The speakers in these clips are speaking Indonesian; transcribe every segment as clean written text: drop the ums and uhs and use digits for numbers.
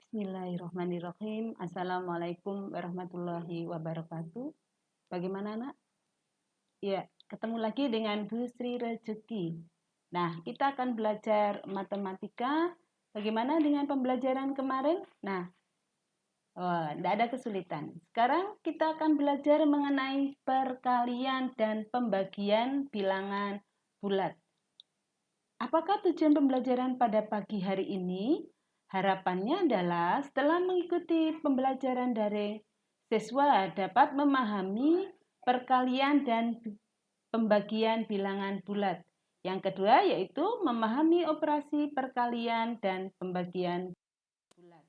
Bismillahirrahmanirrahim. Assalamualaikum warahmatullahi wabarakatuh. Bagaimana, Nak? Ya, ketemu lagi dengan Bu Sri Rezeki. Nah, kita akan belajar matematika. Bagaimana dengan pembelajaran kemarin? Nah, tidak ada kesulitan. Sekarang kita akan belajar mengenai perkalian dan pembagian bilangan bulat. Apakah tujuan pembelajaran pada pagi hari ini? Harapannya adalah setelah mengikuti pembelajaran daring, siswa dapat memahami perkalian dan pembagian bilangan bulat. Yang kedua yaitu memahami operasi perkalian dan pembagian bulat.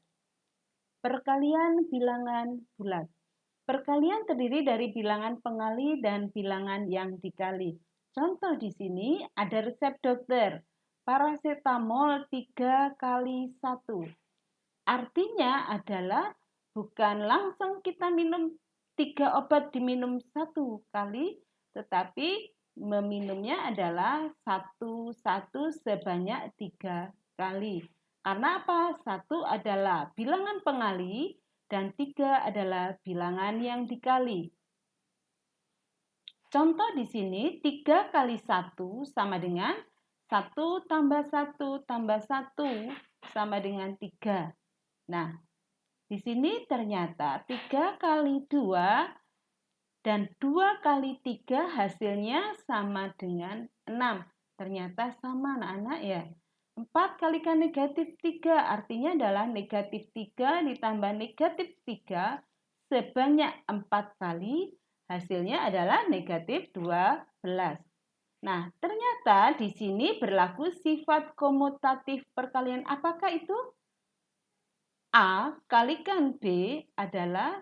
Perkalian bilangan bulat. Perkalian terdiri dari bilangan pengali dan bilangan yang dikali. Contoh di sini ada resep dokter, paracetamol 3 kali 1. Artinya adalah bukan langsung kita minum 3 obat diminum 1 kali, tetapi meminumnya adalah satu sebanyak 3 kali. Karena apa? 1 adalah bilangan pengali dan 3 adalah bilangan yang dikali. Contoh di sini 3 kali 1 sama dengan 1 tambah 1 tambah 1 sama dengan 3. Nah, di sini ternyata 3 kali 2 dan 2 kali 3 hasilnya sama dengan 6. Ternyata sama anak-anak ya. 4 kalikan negatif 3 artinya adalah negatif 3 ditambah negatif 3 sebanyak 4 kali. Hasilnya adalah negatif 12. Nah, ternyata di sini berlaku sifat komutatif perkalian. Apakah itu? A kalikan B adalah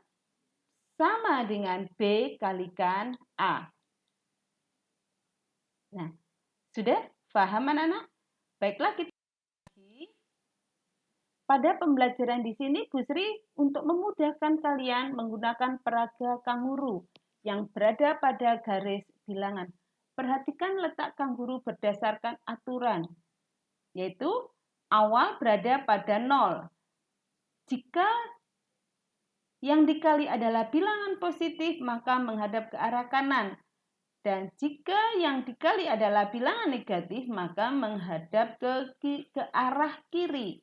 sama dengan B kalikan A. Nah, sudah paham anak-anak? Baiklah, kita pada pembelajaran di sini Bu Sri untuk memudahkan kalian menggunakan peraga kanguru yang berada pada garis bilangan. Perhatikan letak kanguru berdasarkan aturan, yaitu awal berada pada 0. Jika yang dikali adalah bilangan positif, maka menghadap ke arah kanan. Dan jika yang dikali adalah bilangan negatif, maka menghadap ke arah kiri.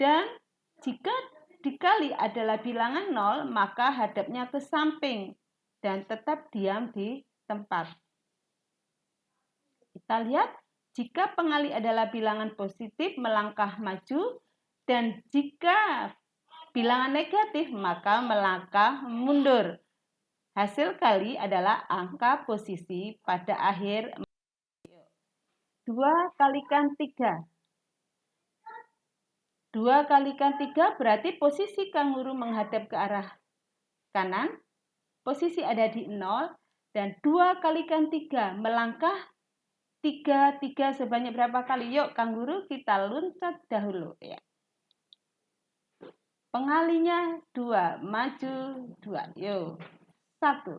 Dan jika dikali adalah bilangan 0, maka hadapnya ke samping dan tetap diam di tempat. Kita lihat, jika pengali adalah bilangan positif, melangkah maju, dan jika bilangan negatif, maka melangkah mundur. Hasil kali adalah angka posisi pada akhir 2 kalikan 3. 2 kalikan 3 berarti posisi kanguru menghadap ke arah kanan, posisi ada di 0, dan 2 kalikan 3 melangkah 3 sebanyak berapa kali? Yuk kanguru kita loncat dahulu ya. Pengalinya 2, maju 2. Yuk. 1,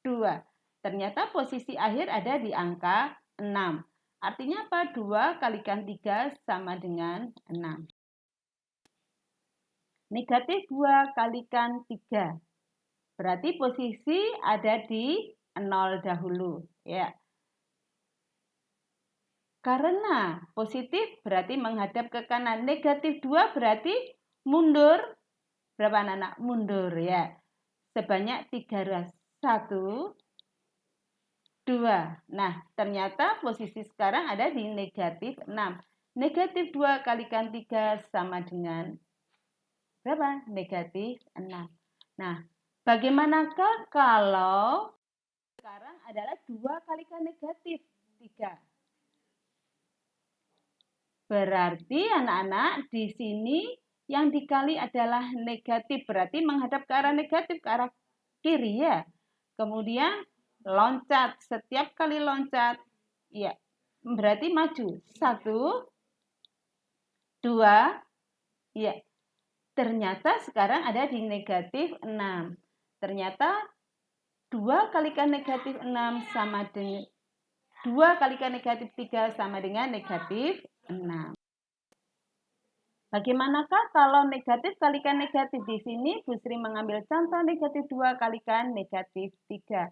2. Ternyata posisi akhir ada di angka 6. Artinya apa? 2 kalikan 3 sama dengan 6. Negatif 2 kalikan 3. Berarti posisi ada di 0 dahulu. Ya. Karena positif berarti menghadap ke kanan. Negatif 2 berarti mundur. Berapa anak-anak? Mundur ya. Sebanyak 3 ras. 1, 2. Nah, ternyata posisi sekarang ada di negatif 6. Negatif 2 kalikan 3 sama dengan berapa? Negatif 6. Nah, bagaimanakah kalau sekarang adalah 2 kalikan negatif 3? Berarti anak-anak di sini yang dikali adalah negatif. Berarti menghadap ke arah negatif, ke arah kiri ya. Kemudian loncat, setiap kali loncat, ya berarti maju. 1, 2, ya. Ternyata sekarang ada di negatif 6. Ternyata 2 kalikan negatif 6 sama dengan 2 kalikan negatif 3 sama dengan negatif 6. Bagaimanakah kalau negatif kalikan negatif? Di sini Bu Sri mengambil contoh negatif 2 kalikan negatif 3.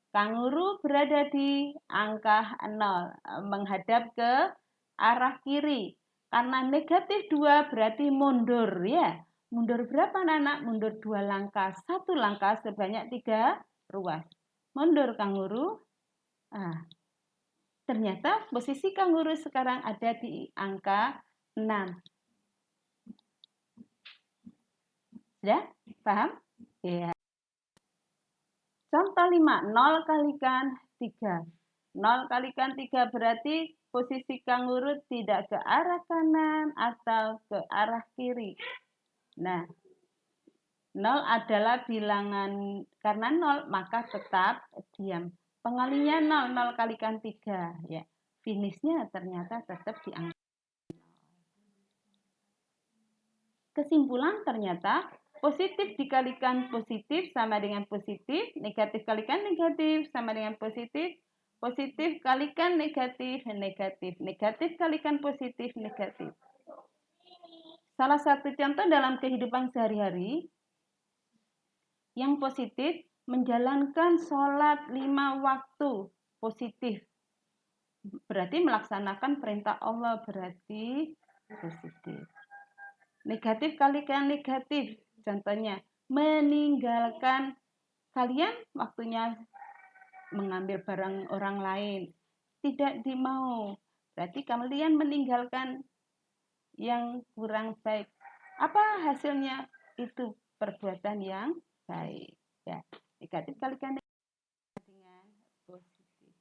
Kanguru berada di angka 0, menghadap ke arah kiri. Karena negatif 2 berarti mundur ya. Mundur berapa anak? Mundur 2 langkah. 1 langkah sebanyak 3 ruas. Mundur kanguru. Ternyata posisi kanguru sekarang ada di angka 6. Sudah? Paham? Ya. Contoh 5, 0 kalikan 3. 0 kalikan 3 berarti posisi kanguru tidak ke arah kanan atau ke arah kiri. Nah, 0 adalah bilangan, karena 0 maka tetap diam. Pengalinya 0, 0 kalikan 3. Ya. Finishnya ternyata tetap di angka. Kesimpulan ternyata positif dikalikan positif sama dengan positif, negatif kalikan negatif sama dengan positif, positif kalikan negatif, negatif, negatif kalikan positif, negatif. Salah satu contoh dalam kehidupan sehari-hari yang positif, menjalankan sholat 5 waktu positif. Berarti melaksanakan perintah Allah, berarti positif. Negatif kalikan negatif, contohnya meninggalkan, kalian waktunya mengambil barang orang lain, tidak dimau, berarti kalian meninggalkan yang kurang baik. Apa hasilnya? Itu perbuatan yang baik. Ya, negatif kalikan dengan positif.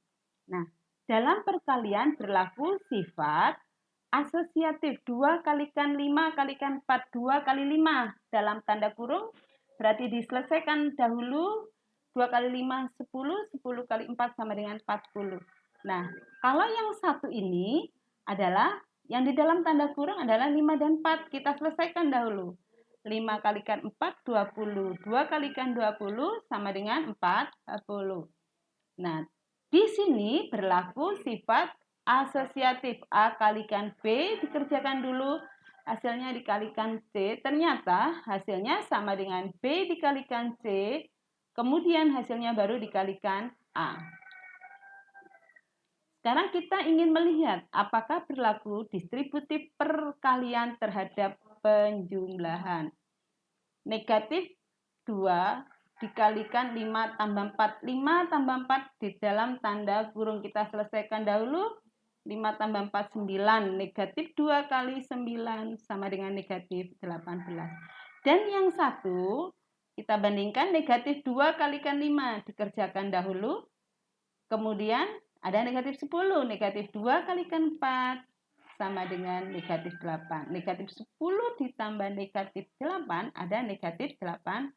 Nah, dalam perkalian berlaku sifat asosiatif. 2 kalikan 5 kalikan 4, 2 kali 5 dalam tanda kurung, berarti diselesaikan dahulu. 2 kali 5, 10, 10 kali 4 sama dengan 40. Nah, kalau yang satu ini adalah, yang di dalam tanda kurung adalah 5 dan 4. Kita selesaikan dahulu. 5 kalikan 4, 20. 2 kalikan 20 sama dengan 40. Nah, di sini berlaku sifat asosiatif. A kalikan B dikerjakan dulu, hasilnya dikalikan C. Ternyata hasilnya sama dengan B dikalikan C, kemudian hasilnya baru dikalikan A. Sekarang kita ingin melihat apakah berlaku distributif perkalian terhadap penjumlahan. Negatif 2 dikalikan 5 tambah 4. 5 tambah 4 di dalam tanda kurung kita selesaikan dahulu. 5 tambah 4, 9. Negatif 2 kali 9 sama dengan negatif 18. Dan yang satu, kita bandingkan negatif 2 kalikan 5. Dikerjakan dahulu. Kemudian ada negatif 10. Negatif 2 kalikan 4 sama dengan negatif 8. Negatif 10 ditambah negatif 8 ada negatif 18.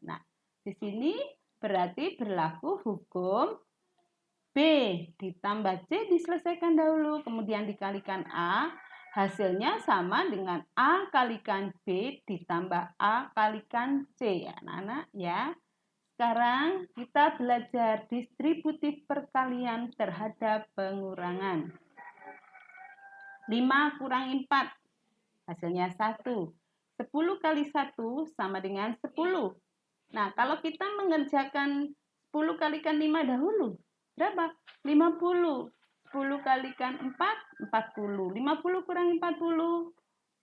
Nah, di sini berarti berlaku hukum B ditambah C diselesaikan dahulu, kemudian dikalikan A. Hasilnya sama dengan A kalikan B ditambah A kalikan C. Ya, anak-anak ya. Sekarang kita belajar distributif perkalian terhadap pengurangan. 5 kurangi 4, hasilnya 1. 10 kali 1 sama dengan 10. Nah, kalau kita mengerjakan 10 kalikan 5 dahulu, berapa? 50. 10 kalikan 4, 40. 50 kurangi 40,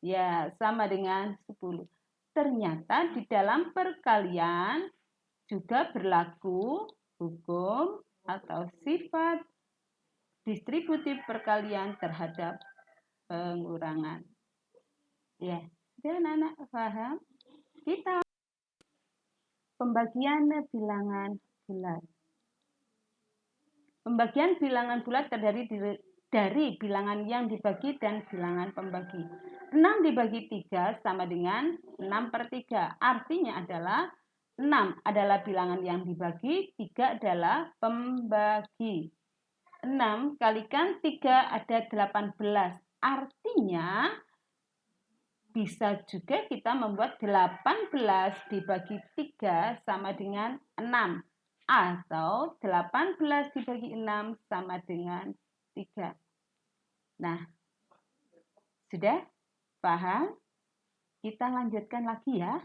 ya sama dengan 10. Ternyata di dalam perkalian juga berlaku hukum atau sifat distributif perkalian terhadap pengurangan. Ya, dan anak paham? Kita pembagian bilangan bulat. Pembagian bilangan bulat terdiri dari bilangan yang dibagi dan bilangan pembagi. 6 dibagi 3 sama dengan 6/3. Artinya adalah 6 adalah bilangan yang dibagi, 3 adalah pembagi. 6 kalikan 3 ada 18. Artinya bisa juga kita membuat 18 dibagi 3 sama dengan 6. Atau 18 dibagi 6 sama dengan 3. Nah, sudah? Paham? Kita lanjutkan lagi ya.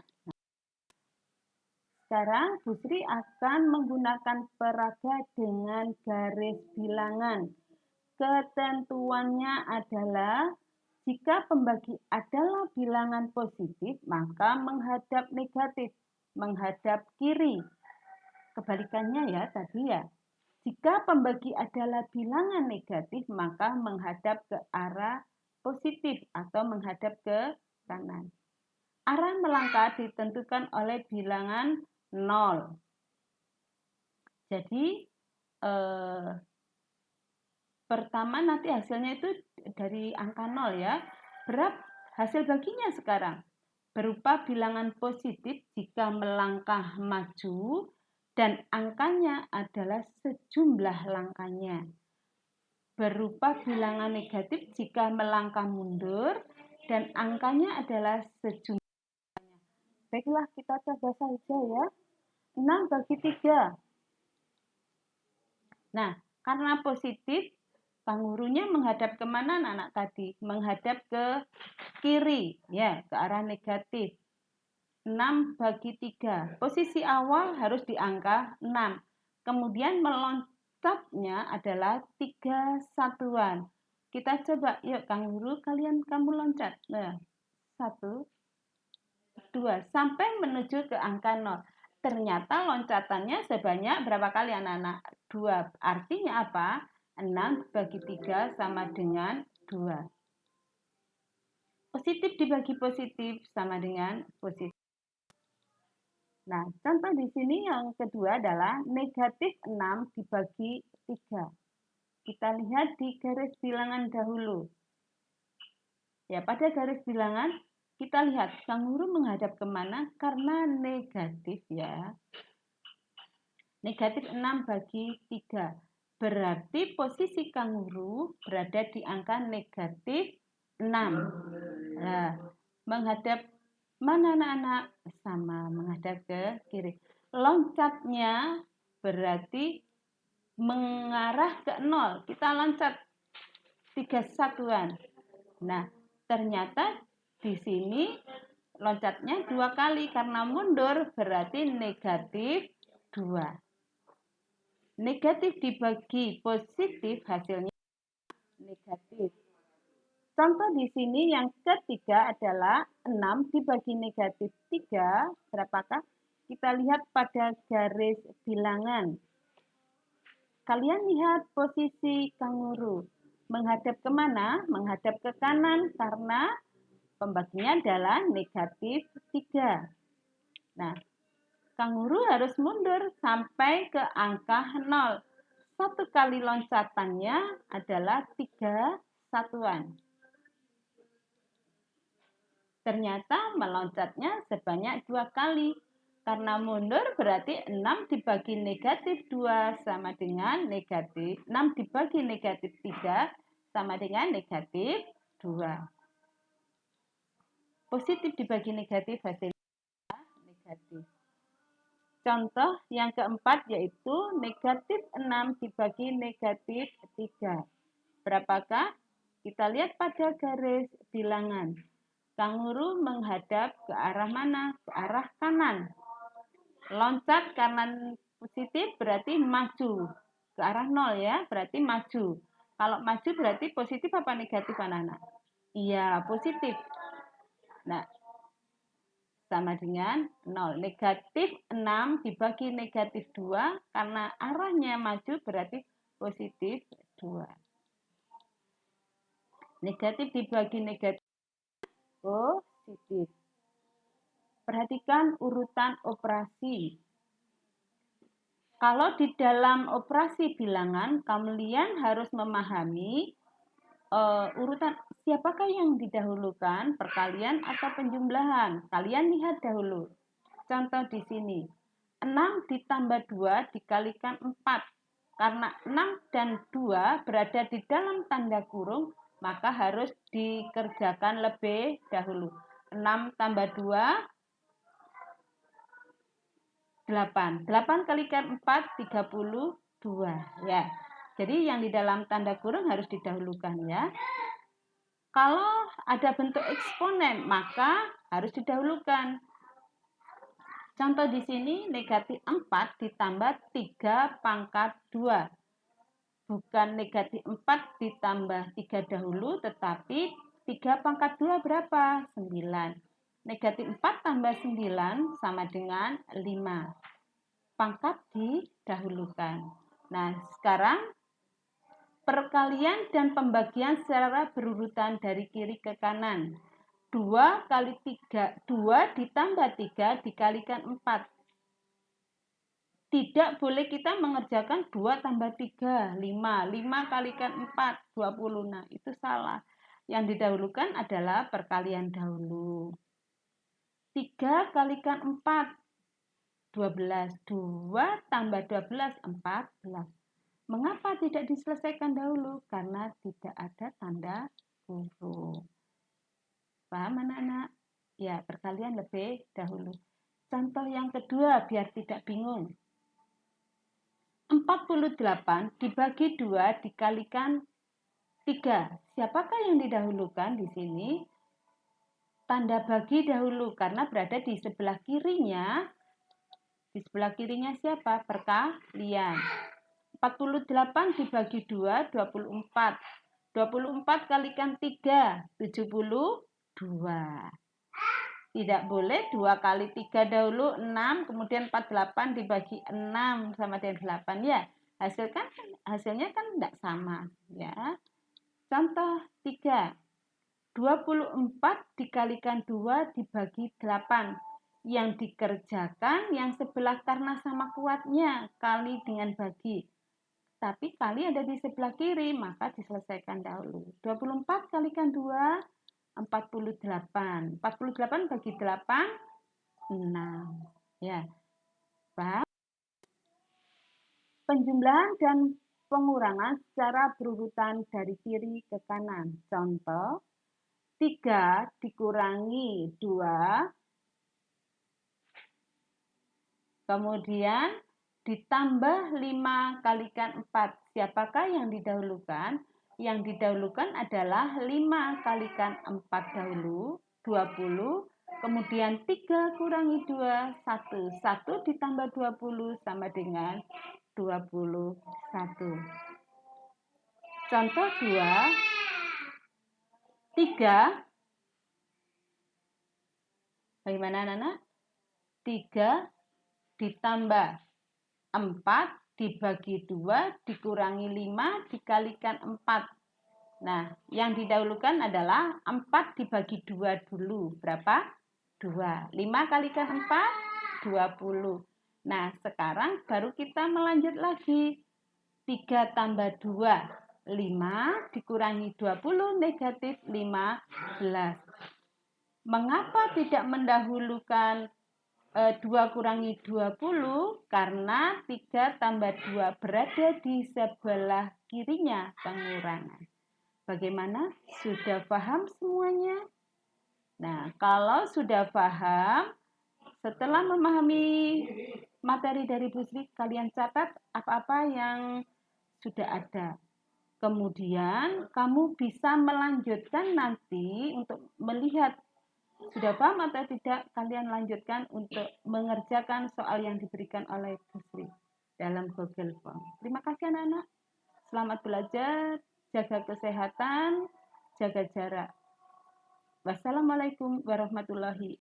Sekarang Bu Sri akan menggunakan peraga dengan garis bilangan. Ketentuannya adalah jika pembagi adalah bilangan positif, maka menghadap negatif, menghadap kiri. Kebalikannya ya tadi ya. Jika pembagi adalah bilangan negatif, maka menghadap ke arah positif atau menghadap ke kanan. Arah melangkah ditentukan oleh bilangan 0. Jadi pertama nanti hasilnya itu dari angka 0 ya. Hasil baginya sekarang berupa bilangan positif jika melangkah maju dan angkanya angkanya adalah sejumlah langkahnya. Berupa bilangan negatif jika melangkah mundur dan angkanya adalah sejumlah. Baiklah, kita coba saja ya. 6 bagi 3. Nah, karena positif, kangurunya menghadap kemana anak-anak tadi? Menghadap ke kiri, ya, ke arah negatif. 6 bagi 3. Posisi awal harus di angka 6. Kemudian meloncatnya adalah 3 satuan. Kita coba, yuk kanguru, kamu loncat. Nah, 1, 2, sampai menuju ke angka 0. Ternyata loncatannya sebanyak berapa kali anak-anak? 2. Artinya apa? 6 bagi 3 sama dengan 2. Positif dibagi positif sama dengan positif. Nah, contoh di sini yang kedua adalah negatif 6 dibagi 3. Kita lihat di garis bilangan dahulu. Ya, pada garis bilangan kita lihat kanguru menghadap kemana? Karena negatif ya. Negatif 6 bagi 3. Berarti posisi kanguru berada di angka negatif 6. Nah, menghadap mana anak-anak? Sama, menghadap ke kiri. Loncatnya berarti mengarah ke 0. Kita loncat 3 satuan. Nah, ternyata di sini loncatnya 2 kali karena mundur berarti negatif 2. Negatif dibagi positif hasilnya negatif. Contoh di sini yang ketiga adalah 6 dibagi negatif 3. Berapakah? Kita lihat pada garis bilangan. Kalian lihat posisi kanguru. Menghadap kemana? Menghadap ke kanan karena pembaginya adalah negatif 3. Nah, kanguru harus mundur sampai ke angka 0. 1 kali loncatannya adalah 3 satuan. Ternyata meloncatnya sebanyak 2 kali. Karena mundur berarti 6 dibagi negatif 2 sama dengan negatif. 6 dibagi negatif 3 sama dengan negatif 2. Positif dibagi negatif hasilnya negatif. Contoh yang keempat yaitu negatif 6 dibagi negatif 3. Berapakah? Kita lihat pada garis bilangan. Kanguru menghadap ke arah mana? Ke arah kanan. Loncat kanan positif berarti maju. Ke arah 0 ya, berarti maju. Kalau maju berarti positif apa negatif anak-anak? Iya, positif. Nah, sama dengan 0. Negatif 6 dibagi negatif 2, karena arahnya maju berarti positif 2. Negatif dibagi negatif positif. Perhatikan urutan operasi. Kalau di dalam operasi bilangan, kalian harus memahami urutan siapakah yang didahulukan, perkalian atau penjumlahan. Kalian lihat dahulu. Contoh di sini. 6 ditambah 2 dikalikan 4. Karena 6 dan 2 berada di dalam tanda kurung, maka harus dikerjakan lebih dahulu. 6 tambah 2 8. 8 kalikan 4, 32. Ya. Jadi yang di dalam tanda kurung harus didahulukan ya. Kalau ada bentuk eksponen, maka harus didahulukan. Contoh di sini negatif 4 ditambah 3 pangkat 2. Bukan negatif 4 ditambah 3 dahulu, tetapi 3 pangkat 2 berapa? 9. Negatif 4 tambah 9 sama dengan 5. Pangkat didahulukan. Nah, sekarang perkalian dan pembagian secara berurutan dari kiri ke kanan. 2 kali 3, 2 ditambah 3 dikalikan 4. Tidak boleh kita mengerjakan 2 tambah 3, 5. 5 kalikan 4, 20. Nah, itu salah. Yang didahulukan adalah perkalian dahulu. 3 kalikan 4, 12. 2 tambah 12, 14. Mengapa tidak diselesaikan dahulu? Karena tidak ada tanda huruf. Paham anak-anak? Ya, perkalian lebih dahulu. Contoh yang kedua, biar tidak bingung. 48 dibagi 2 dikalikan 3. Siapakah yang didahulukan di sini? Tanda bagi dahulu karena berada di sebelah kirinya. Di sebelah kirinya siapa? Perkalian. 48 dibagi 2, 24. 24 kalikan 3, 72. Tidak boleh 2 kali 3 dahulu, 6, kemudian 48 dibagi 6 sama dengan 8. Ya, hasilnya kan tidak sama. Ya. Contoh 3. 24 dikalikan 2 dibagi 8. Yang dikerjakan yang sebelah karena sama kuatnya, kali dengan bagi. Tapi kali ada di sebelah kiri, maka diselesaikan dahulu. 24 kalikan 2, 48. 48 bagi 8, 6. Ya. Paham? Penjumlahan dan pengurangan secara berurutan dari kiri ke kanan. Contoh, 3 dikurangi 2, kemudian ditambah 5 kalikan 4. Siapakah yang didahulukan? Yang didahulukan adalah 5 kalikan 4 dahulu, 20. Kemudian 3 kurangi 2, 1. 1 ditambah 20 sama dengan 21. Contoh 2, 3. Bagaimana anak-anak? 3 ditambah 4 dibagi 2 dikurangi 5 dikalikan 4. Nah, yang didahulukan adalah 4 dibagi 2 dulu. Berapa? 2. 5 kalikan 4, 20. Nah, sekarang baru kita melanjut lagi. 3 tambah 2, 5 dikurangi 20 negatif 15. Mengapa tidak mendahulukan 2 kurangi 20? Karena 3 tambah 2 berada di sebelah kirinya pengurangan. Bagaimana? Sudah paham semuanya? Nah, kalau sudah paham, setelah memahami materi dari Bu Sri, kalian catat apa-apa yang sudah ada. Kemudian kamu bisa melanjutkan nanti untuk melihat sudah paham atau tidak, kalian lanjutkan untuk mengerjakan soal yang diberikan oleh Bu Sri dalam Google Form. Terima kasih anak-anak. Selamat belajar, jaga kesehatan, jaga jarak. Wassalamualaikum warahmatullahi